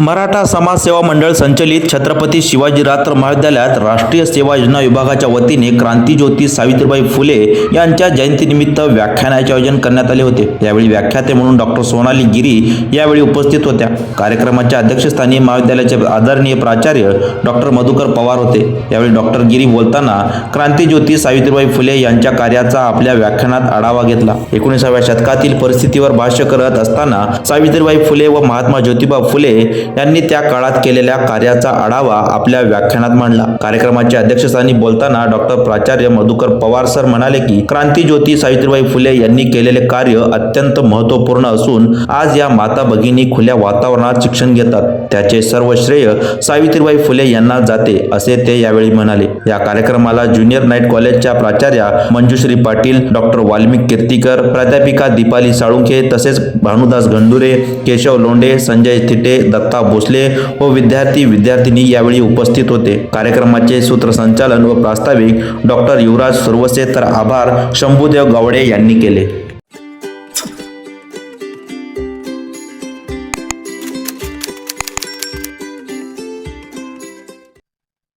मराठा समाज सेवा मंडळ संचलित छत्रपती शिवाजी रात्र महाविद्यालयात राष्ट्रीय सेवा योजना विभागाच्या वतीने क्रांतीज्योती सावित्रीबाई फुले यांच्या जयंतीनिमित्त व्याख्यानाचे आयोजन करण्यात आले होते। यावेळी व्याख्याते म्हणून डॉक्टर सोनाली गिरी यावेळी उपस्थित होत्या। कार्यक्रमाच्या अध्यक्षस्थानी महाविद्यालयाचे आदरणीय प्राचार्य डॉक्टर मधुकर पवार होते। यावेळी डॉक्टर गिरी बोलताना क्रांतीज्योती सावित्रीबाई फुले यांच्या कार्याचा आपल्या व्याख्यानात आढावा घेतला। 19व्या शतकातील परिस्थितीवर भाष्य करत असताना सावित्रीबाई फुले व महात्मा ज्योतिबा फुले यांनी त्या काळात केलेल्या कार्याचा आढावा आपल्या व्याख्यानात मांडला। कार्यक्रमाच्या अध्यक्षस्थानी बोलताना डॉक्टर प्राचार्य मधुकर पवार सर म्हणाले की क्रांतीज्योती सावित्रीबाई फुले यांनी केलेले कार्य अत्यंत महत्त्वपूर्ण असून आज या माता भगिनी खुल्या वातावरणात शिक्षण घेतात, त्याचे सर्व श्रेय सावित्रीबाई फुले यांना जाते असे ते यावेळी म्हणाले। या कार्यक्रमाला ज्युनियर नाईट कॉलेजच्या प्राचार्या मंजुश्री पाटील, डॉक्टर वाल्मिक कीर्तीकर, प्राध्यापिका दीपाली साळुंखे तसेच भानुदास गंडुरे, केशव लोंढे, संजय थिटे, दत्ता भोसले व विद्यार्थी यावेळी उपस्थित होते। कार्यक्रमाचे सूत्रसंचालन व प्रास्ताविक डॉक्टर युवराज सुरवसे तर आभार शंभूदेव गावडे यांनी केले।